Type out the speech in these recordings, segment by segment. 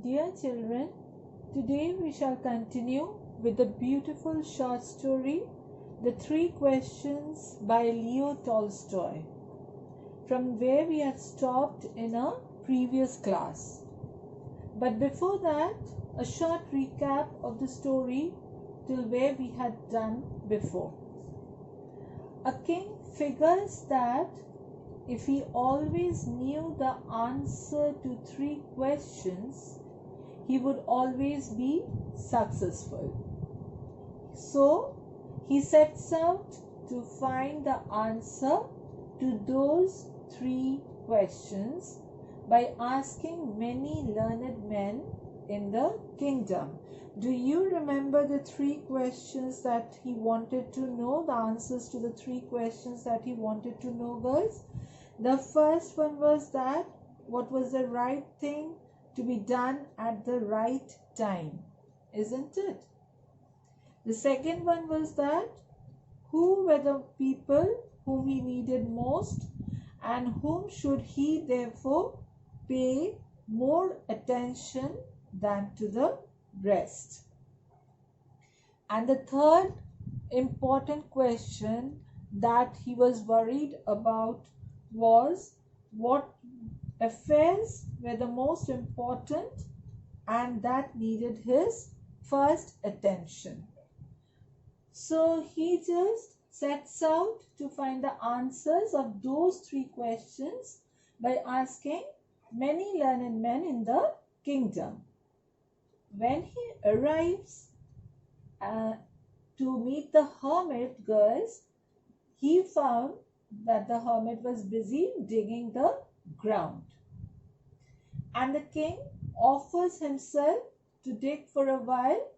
Dear children, today we shall continue with the beautiful short story, The Three Questions by Leo Tolstoy, from where we had stopped in a previous class. But before that, a short recap of the story till where we had done before. A king figures that if he always knew the answer to three questions, he would always be successful. So he sets out to find the answer to those three questions by asking many learned men in the kingdom. Do you remember the three questions that he wanted to know, the answers to the three questions that he wanted to know, girls? The first one was that what was the right thing to be done at the right time, isn't it? The second one was that who were the people whom he needed most and whom should he therefore pay more attention than to the rest. And the third important question that he was worried about was what affairs were the most important and that needed his first attention. So he just sets out to find the answers of those three questions by asking many learned men in the kingdom. When he arrives to meet the hermit, girls, he found that the hermit was busy digging the ground. And the king offers himself to dig for a while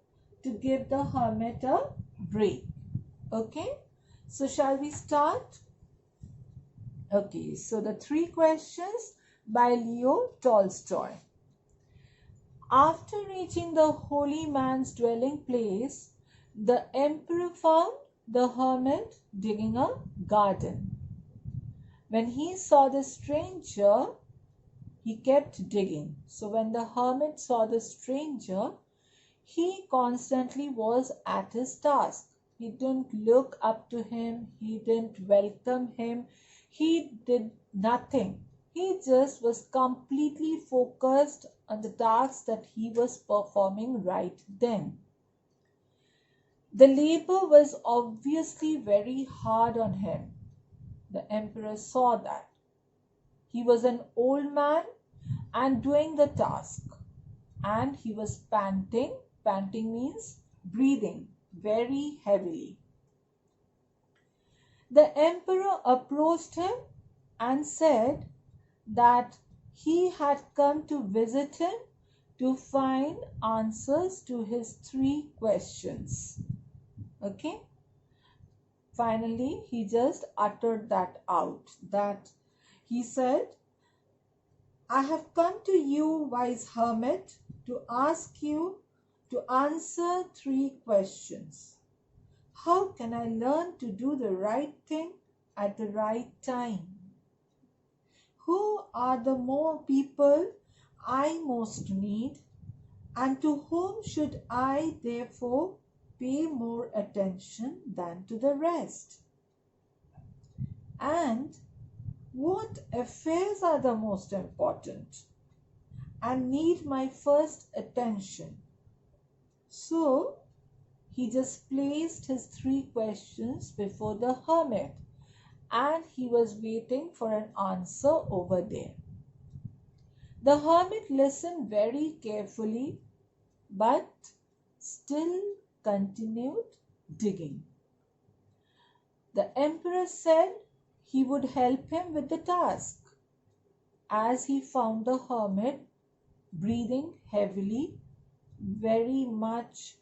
to give the hermit a break. Okay, so shall we start? Okay, so the three questions by Leo Tolstoy. After reaching the holy man's dwelling place, the emperor found the hermit digging a garden. When he saw the stranger, he kept digging. So when the hermit saw the stranger, he constantly was at his task. He didn't look up to him. He didn't welcome him. He did nothing. He just was completely focused on the task that he was performing right then. The labor was obviously very hard on him. The emperor saw that. He was an old man and doing the task. And he was panting. Panting means breathing very heavily. The emperor approached him and said that he had come to visit him to find answers to his three questions. Okay? Finally, he just uttered that out. That he said, I have come to you, wise hermit, to ask you to answer three questions. How can I learn to do the right thing at the right time? Who are the more people I most need, and to whom should I therefore pay more attention than to the rest? And what affairs are the most important and need my first attention? So he just placed his three questions before the hermit and he was waiting for an answer over there. The hermit listened very carefully but still continued digging. The emperor said he would help him with the task, as he found the hermit breathing heavily, very much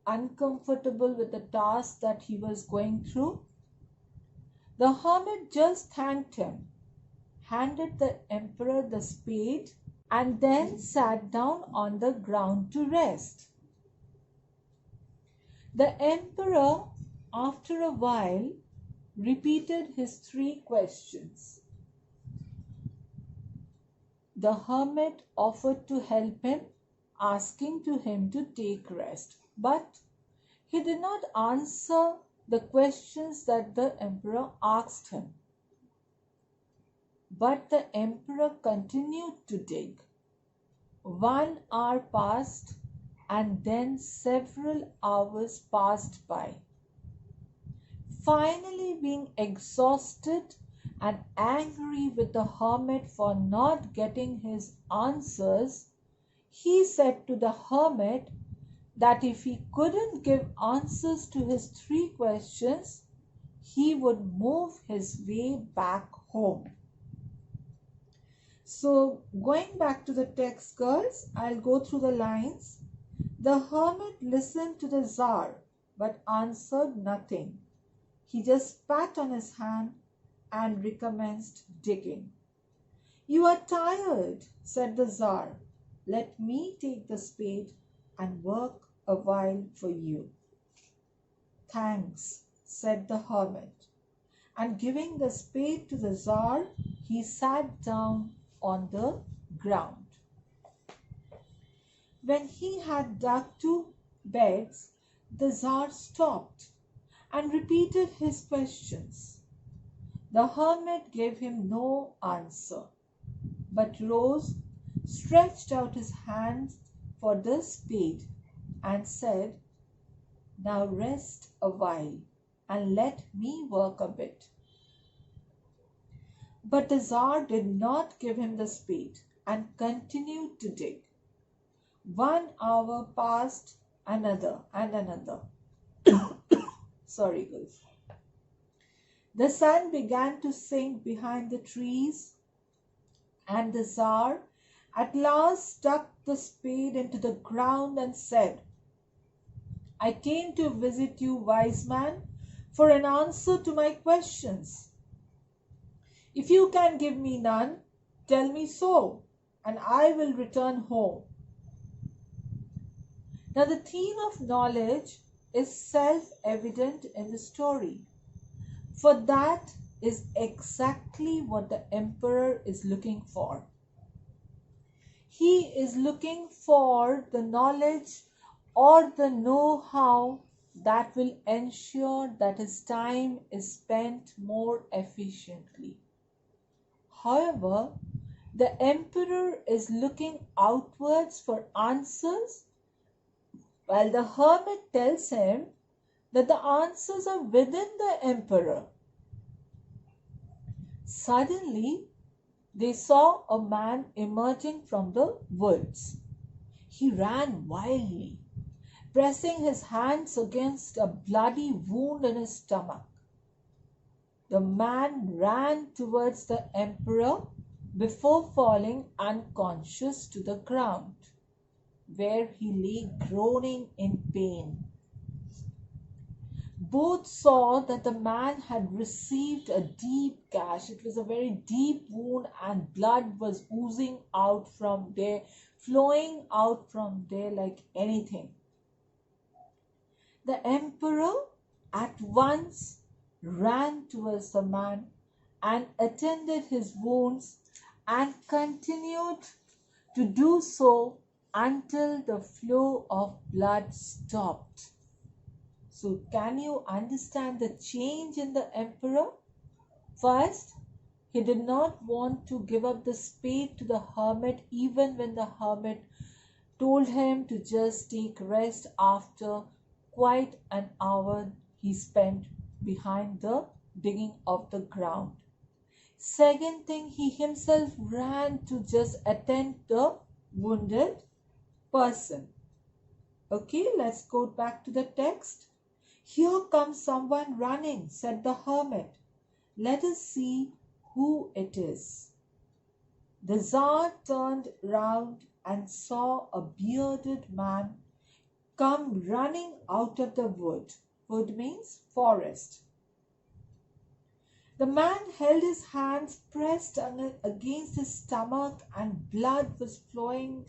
uncomfortable with the task that he was going through. The hermit just thanked him, handed the emperor the spade, and then sat down on the ground to rest. The emperor, after a while, repeated his three questions. The hermit offered to help him, asking to him to take rest. But he did not answer the questions that the emperor asked him. But the emperor continued to dig. 1 hour passed, and then several hours passed by. Finally, being exhausted and angry with the hermit for not getting his answers, he said to the hermit that if he couldn't give answers to his 3 questions, he would move his way back home. So, going back to the text, girls, I'll go through the lines. The hermit listened to the Tsar but answered nothing. He just spat on his hand and recommenced digging. "You are tired," said the Tsar. "Let me take the spade and work a while for you." "Thanks," said the hermit, and giving the spade to the Tsar, he sat down on the ground. When he had dug 2 beds, the Tsar stopped and repeated his questions. The hermit gave him no answer, but rose, stretched out his hands for the spade, and said, "Now rest a while and let me work a bit." But the Tsar did not give him the spade and continued to dig. 1 hour passed, another and another. Sorry, girls. The sun began to sink behind the trees, and the Tsar at last stuck the spade into the ground and said, "I came to visit you, wise man, for an answer to my questions. If you can give me none, tell me so, and I will return home." Now, the theme of knowledge is self-evident in the story, for that is exactly what the emperor is looking for. He is looking for the knowledge or the know-how that will ensure that his time is spent more efficiently. However, the emperor is looking outwards for answers, while the hermit tells him that the answers are within the emperor. Suddenly, they saw a man emerging from the woods. He ran wildly, pressing his hands against a bloody wound in his stomach. The man ran towards the emperor before falling unconscious to the ground, where he lay groaning in pain. Both saw that the man had received a deep gash. It was a very deep wound, and blood was oozing out from there, flowing out from there like anything. The emperor at once ran towards the man and attended his wounds and continued to do so until the flow of blood stopped. So, can you understand the change in the emperor? First, he did not want to give up the spade to the hermit even when the hermit told him to just take rest after quite an hour he spent behind the digging of the ground. Second thing, he himself ran to just attend the wounded person. Okay, let's go back to the text. "Here comes someone running," said the hermit. "Let us see who it is." The Tsar turned round and saw a bearded man come running out of the wood. Wood means forest. The man held his hands pressed against his stomach, and blood was flowing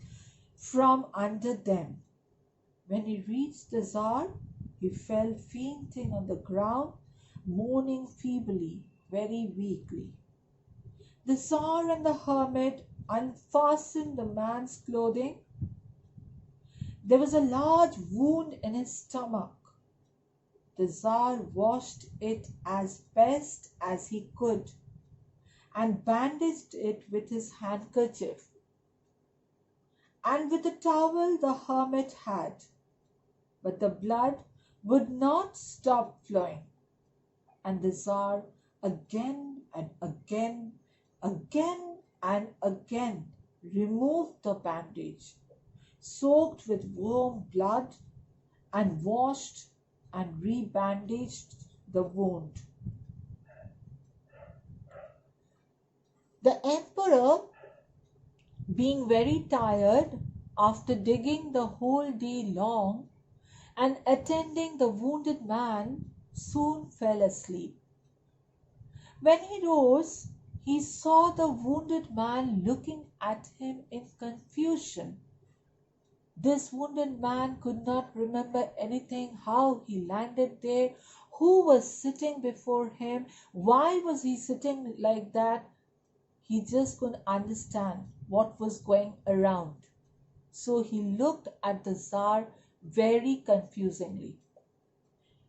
from under them. When he reached the Tsar, he fell fainting on the ground, moaning feebly, very weakly. The Tsar and the hermit unfastened the man's clothing, there was a large wound in his stomach. The Tsar washed it as best as he could and bandaged it with his handkerchief and with the towel the hermit had. But the blood would not stop flowing, and the Tsar again and again removed the bandage, soaked with warm blood, and washed and rebandaged the wound. The emperor, being very tired after digging the whole day long and attending the wounded man, soon fell asleep. When he rose, he saw the wounded man looking at him in confusion. This wounded man could not remember anything, how he landed there, who was sitting before him, why was he sitting like that. He just couldn't understand what was going around. So he looked at the Tsar very confusingly.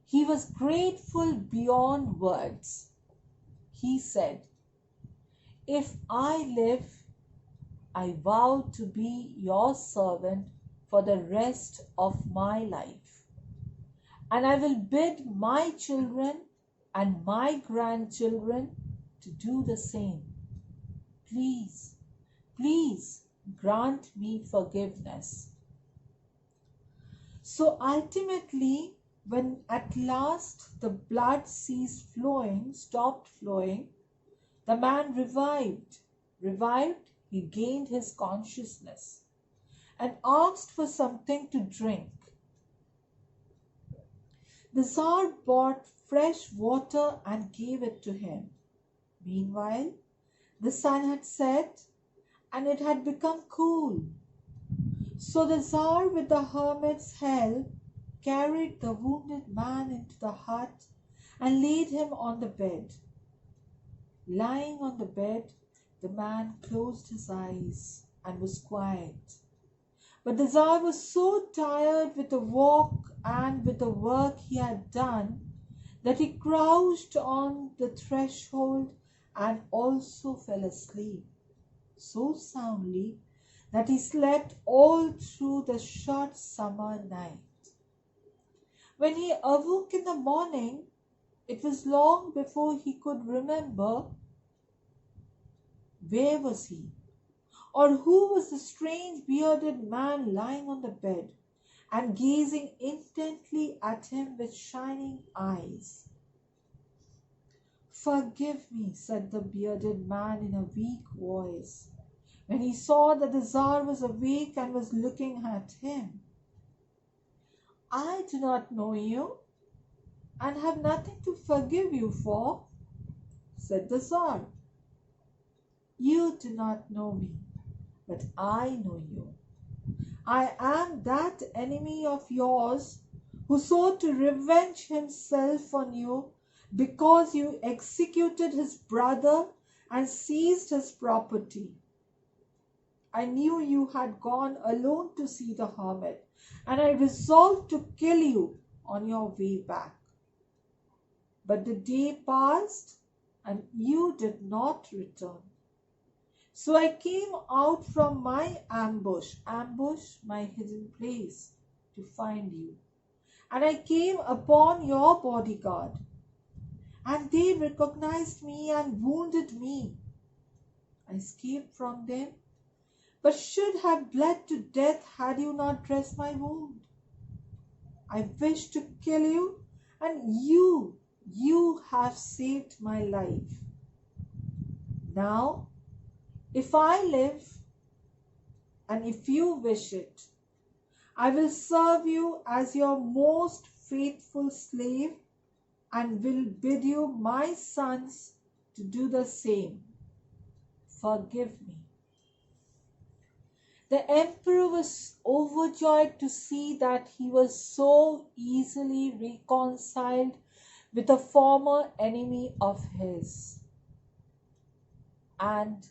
He was grateful beyond words. He said, "If I live, I vow to be your servant for the rest of my life, and I will bid my children and my grandchildren to do the same. Please, please grant me forgiveness." So ultimately, when at last the blood stopped flowing, the man revived. He gained his consciousness and asked for something to drink. The Tsar brought fresh water and gave it to him. Meanwhile, the sun had set and it had become cool. So the Tsar, with the hermit's help, carried the wounded man into the hut and laid him on the bed. Lying on the bed, the man closed his eyes and was quiet. But the Tsar was so tired with the walk and with the work he had done that he crouched on the threshold and also fell asleep so soundly that he slept all through the short summer night. When he awoke in the morning, it was long before he could remember where was he, or who was the strange bearded man lying on the bed and gazing intently at him with shining eyes. "Forgive me," said the bearded man in a weak voice, when he saw that the Tsar was awake and was looking at him. "I do not know you and have nothing to forgive you for," said the Tsar. "You do not know me, but I know you. I am that enemy of yours who sought to revenge himself on you because you executed his brother and seized his property. I knew you had gone alone to see the hermit, and I resolved to kill you on your way back. But the day passed and you did not return. So I came out from my ambush, my hidden place, to find you. And I came upon your bodyguard, and they recognized me and wounded me. I escaped from them, but should have bled to death had you not dressed my wound. I wished to kill you, and you have saved my life. Now, if I live, and if you wish it, I will serve you as your most faithful slave and will bid you, my sons, to do the same. Forgive me." The emperor was overjoyed to see that he was so easily reconciled with a former enemy of his. And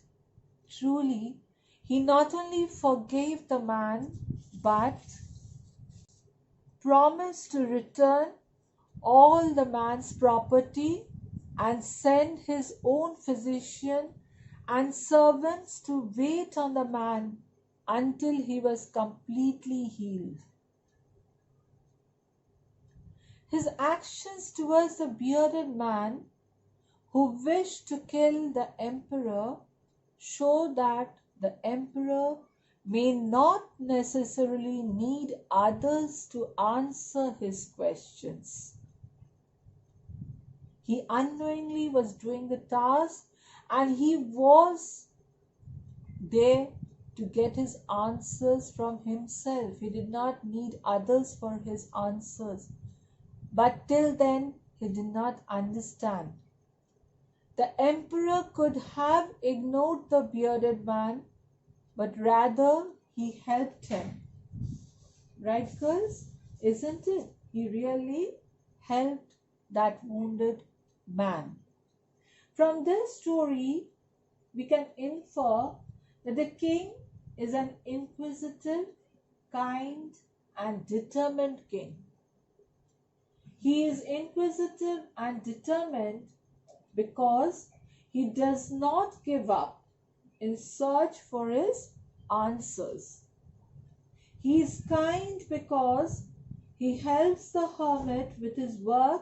truly, He not only forgave the man, but promised to return all the man's property and send his own physician and servants to wait on the man until he was completely healed. His actions towards the bearded man who wished to kill the emperor show that the emperor may not necessarily need others to answer his questions. He unknowingly was doing the task and he was there to get his answers from himself. He did not need others for his answers. But till then, he did not understand. The emperor could have ignored the bearded man, but rather he helped him. Right, girls? Isn't it? He really helped that wounded man. From this story, we can infer that the king is an inquisitive, kind, and determined king. He is inquisitive and determined because he does not give up in search for his answers. He is kind because he helps the hermit with his work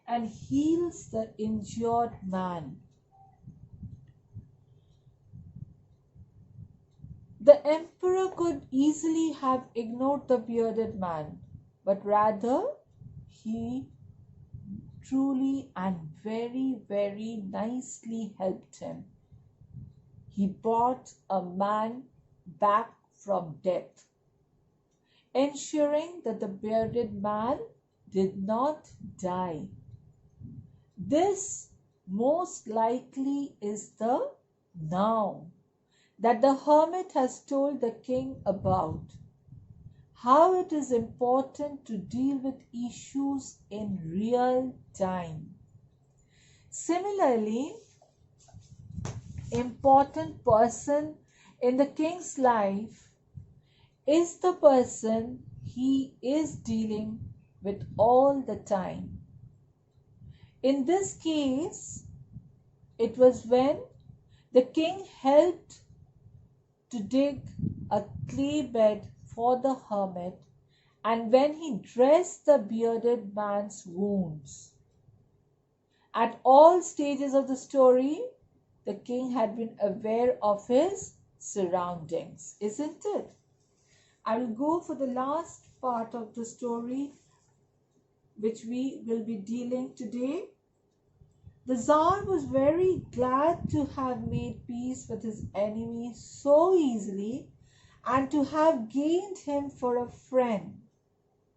and heals the injured man. The emperor could easily have ignored the bearded man, but rather he truly and very, very nicely helped him. He brought a man back from death, ensuring that the bearded man did not die. This most likely is the now that the hermit has told the king about. How it is important to deal with issues in real time. Similarly, important person in the king's life is the person he is dealing with all the time. In this case, it was when the king helped to dig a clay bed for the hermit and when he dressed the bearded man's wounds. At all stages of the story, the king had been aware of his surroundings, isn't it? I will go for the last part of the story which we will be dealing today. The Tsar was very glad to have made peace with his enemy so easily and to have gained him for a friend.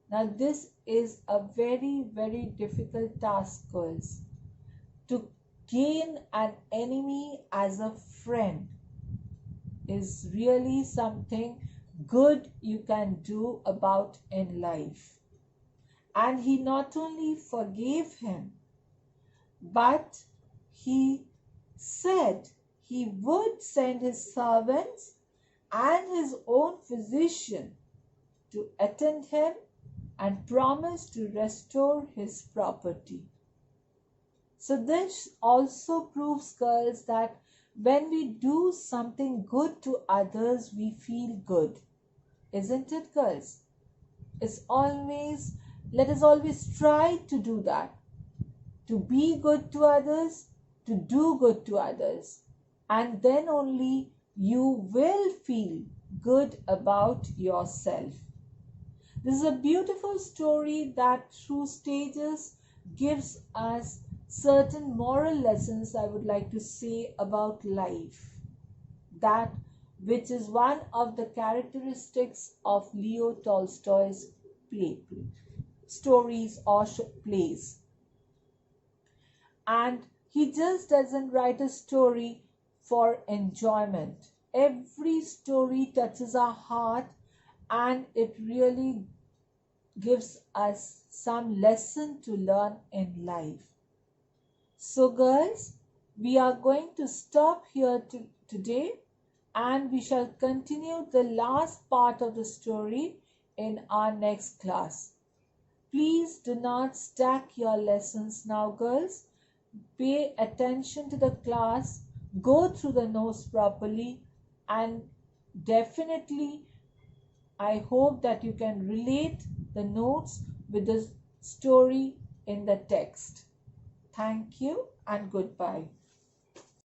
Now this is a very, very difficult task, girls. To gain an enemy as a friend is really something good you can do about in life. And he not only forgave him, but he said he would send his servants and his own physician to attend him and promised to restore his property. So this also proves, girls, that when we do something good to others, we feel good. Isn't it, girls? Let us always try to do that. To be good to others, to do good to others. And then only you will feel good about yourself. This is a beautiful story that through stages gives us certain moral lessons, I would like to say, about life. That which is one of the characteristics of Leo Tolstoy's stories or plays. And he just doesn't write a story for enjoyment. Every story touches our heart and it really gives us some lesson to learn in life. So girls, we are going to stop here today and we shall continue the last part of the story in our next class. Please do not stack your lessons now, girls. Pay attention to the class, go through the notes properly, and definitely I hope that you can relate the notes with the story in the text. Thank you and goodbye.